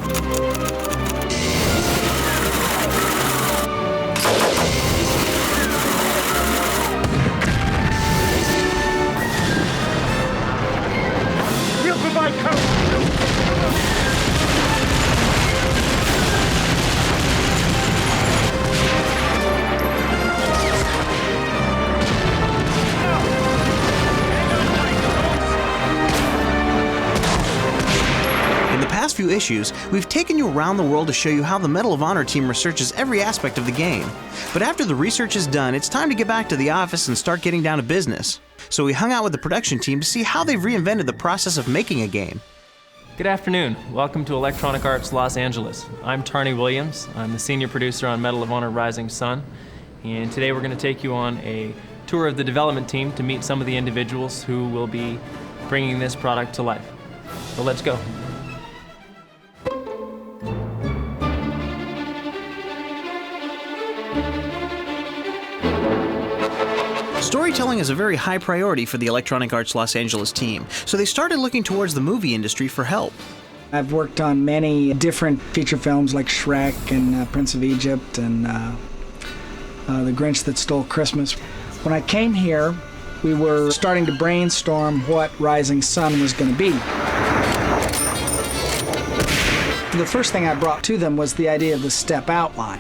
We'll provide cover. In the past few issues, we've taken you around the world to show you how the Medal of Honor team researches every aspect of the game. But after the research is done, it's time to get back to the office and start getting down to business. So we hung out with the production team to see how they've reinvented the process of making a game. Good afternoon. Welcome to Electronic Arts Los Angeles. I'm Tarney Williams. I'm the senior producer on Medal of Honor Rising Sun. And today we're going to take you on a tour of the development team to meet some of the individuals who will be bringing this product to life. So let's go. Storytelling is a very high priority for the Electronic Arts Los Angeles team, so they started looking towards the movie industry for help. I've worked on many different feature films like Shrek and Prince of Egypt and The Grinch That Stole Christmas. When I came here, we were starting to brainstorm what Rising Sun was going to be. The first thing I brought to them was the idea of the step outline.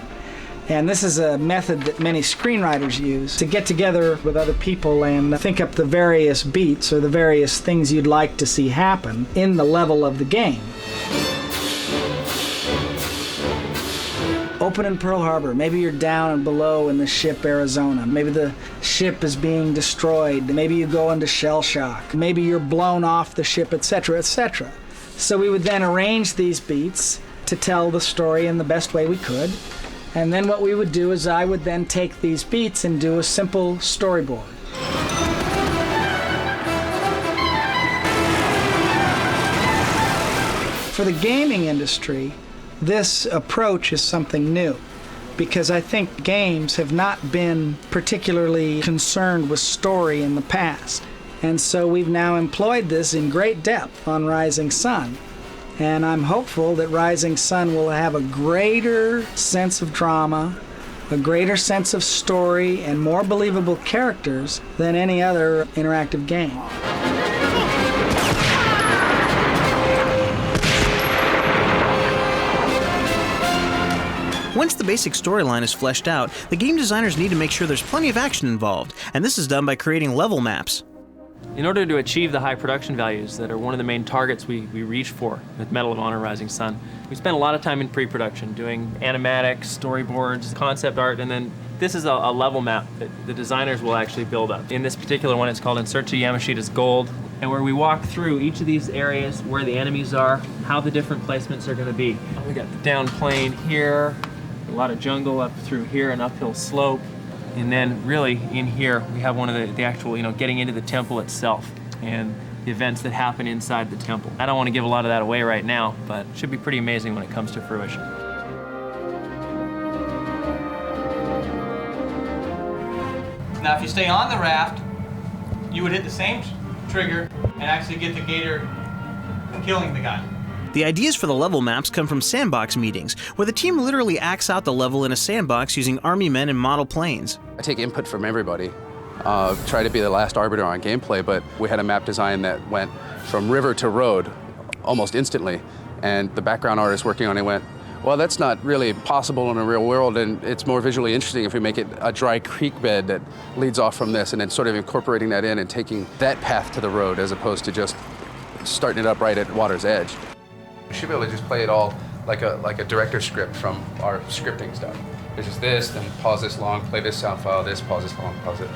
And this is a method that many screenwriters use to get together with other people and think up the various beats or the various things you'd like to see happen in the level of the game. Open in Pearl Harbor, maybe you're down and below in the ship Arizona. Maybe the ship is being destroyed. Maybe you go into shell shock. Maybe you're blown off the ship, etc., etc. So we would then arrange these beats to tell the story in the best way we could. And then what we would do is I would then take these beats and do a simple storyboard. For the gaming industry, this approach is something new because I think games have not been particularly concerned with story in the past. And so we've now employed this in great depth on Rising Sun. And I'm hopeful that Rising Sun will have a greater sense of drama, a greater sense of story, and more believable characters than any other interactive game. Once the basic storyline is fleshed out, the game designers need to make sure there's plenty of action involved, and this is done by creating level maps. In order to achieve the high production values that are one of the main targets we reach for with Medal of Honor Rising Sun, we spent a lot of time in pre-production doing animatics, storyboards, concept art, and then this is a level map that the designers will actually build up. In this particular one, it's called In Search of Yamashita's Gold, and where we walk through each of these areas, where the enemies are, how the different placements are going to be. We got the down plane here, a lot of jungle up through here, an uphill slope. And then really in here, we have one of the actual, getting into the temple itself and the events that happen inside the temple. I don't want to give a lot of that away right now, but it should be pretty amazing when it comes to fruition. Now, if you stay on the raft, you would hit the same trigger and actually get the gator killing the guy. The ideas for the level maps come from sandbox meetings, where the team literally acts out the level in a sandbox using army men and model planes. I take input from everybody, try to be the last arbiter on gameplay, but we had a map design that went from river to road almost instantly, and the background artist working on it went, well, that's not really possible in the real world, and it's more visually interesting if we make it a dry creek bed that leads off from this, and then sort of incorporating that in and taking that path to the road as opposed to just starting it up right at water's edge. We should be able to just play it all like a director script from our scripting stuff. It's just this, then pause this long, play this sound file, this, pause this long, pause it.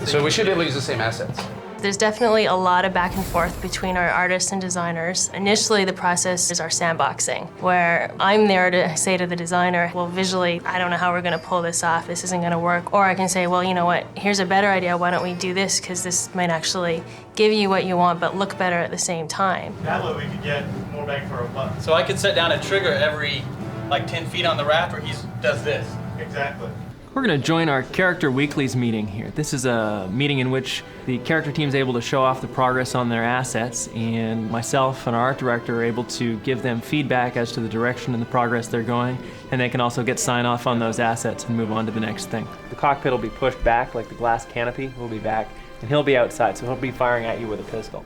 So we should be able to use the same assets. There's definitely a lot of back and forth between our artists and designers. Initially, the process is our sandboxing, where I'm there to say to the designer, well, visually, I don't know how we're going to pull this off. This isn't going to work. Or I can say, well, you know what? Here's a better idea. Why don't we do this? Because this might actually give you what you want, but look better at the same time. That way we could get more bang for our buck. So I could set down a trigger every, 10 feet on the raft where he does this. Exactly. We're going to join our Character Weeklies meeting here. This is a meeting in which the character team is able to show off the progress on their assets, and myself and our art director are able to give them feedback as to the direction and the progress they're going, and they can also get sign-off on those assets and move on to the next thing. The cockpit will be pushed back, like the glass canopy will be back, and he'll be outside, so he'll be firing at you with a pistol.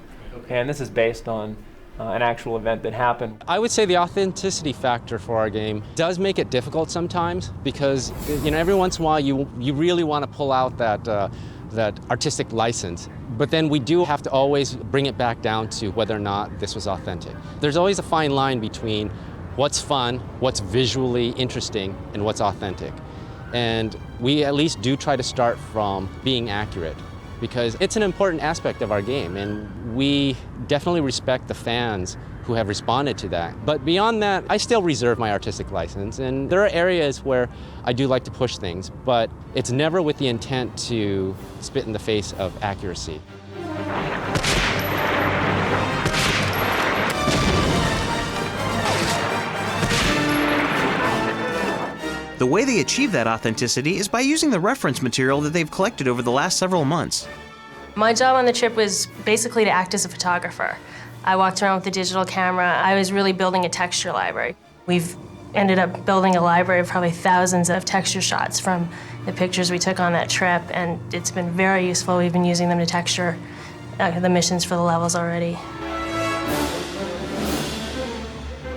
And this is based on an actual event that happened. I would say the authenticity factor for our game does make it difficult sometimes because, you know, every once in a while you really want to pull out that artistic license. But then we do have to always bring it back down to whether or not this was authentic. There's always a fine line between what's fun, what's visually interesting, and what's authentic. And we at least do try to start from being accurate, because it's an important aspect of our game, and we definitely respect the fans who have responded to that. But beyond that, I still reserve my artistic license, and there are areas where I do like to push things, but it's never with the intent to spit in the face of accuracy. The way they achieve that authenticity is by using the reference material that they've collected over the last several months. My job on the trip was basically to act as a photographer. I walked around with a digital camera. I was really building a texture library. We've ended up building a library of probably thousands of texture shots from the pictures we took on that trip, and it's been very useful. We've been using them to texture the missions for the levels already.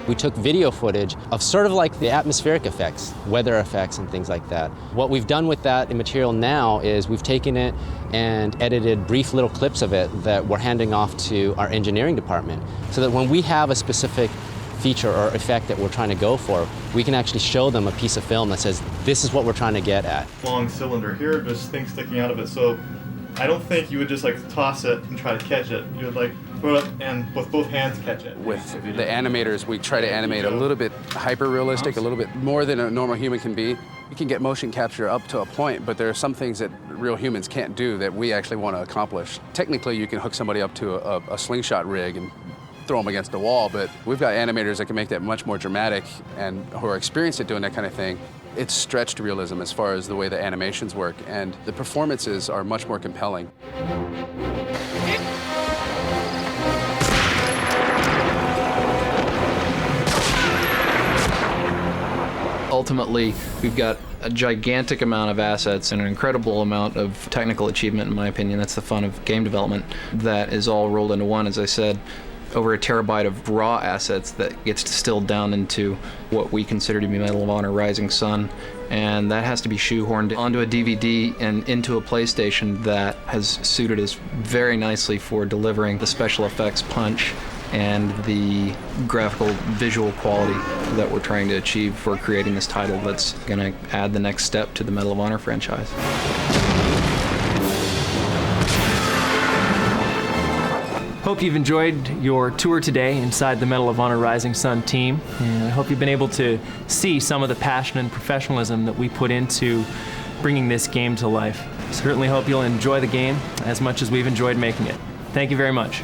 We took video footage of sort of like the atmospheric effects, weather effects and things like that. What we've done with that material now is we've taken it and edited brief little clips of it that we're handing off to our engineering department, so that when we have a specific feature or effect that we're trying to go for, we can actually show them a piece of film that says, this is what we're trying to get at. Long cylinder here, just things sticking out of it. So I don't think you would just like toss it and try to catch it. You would like throw it and with both hands catch it. With the animators, we try to animate a little bit hyper-realistic, a little bit more than a normal human can be. You can get motion capture up to a point, but there are some things that real humans can't do that we actually want to accomplish. Technically, you can hook somebody up to a slingshot rig and throw them against the wall, but we've got animators that can make that much more dramatic and who are experienced at doing that kind of thing. It's stretched realism as far as the way the animations work, and the performances are much more compelling. Ultimately, we've got a gigantic amount of assets and an incredible amount of technical achievement, in my opinion. That's the fun of game development. That is all rolled into one, as I said. Over a terabyte of raw assets that gets distilled down into what we consider to be Medal of Honor Rising Sun, and that has to be shoehorned onto a DVD and into a PlayStation that has suited us very nicely for delivering the special effects punch and the graphical visual quality that we're trying to achieve for creating this title that's going to add the next step to the Medal of Honor franchise. Hope you've enjoyed your tour today inside the Medal of Honor Rising Sun team, and I hope you've been able to see some of the passion and professionalism that we put into bringing this game to life. Certainly hope you'll enjoy the game as much as we've enjoyed making it. Thank you very much.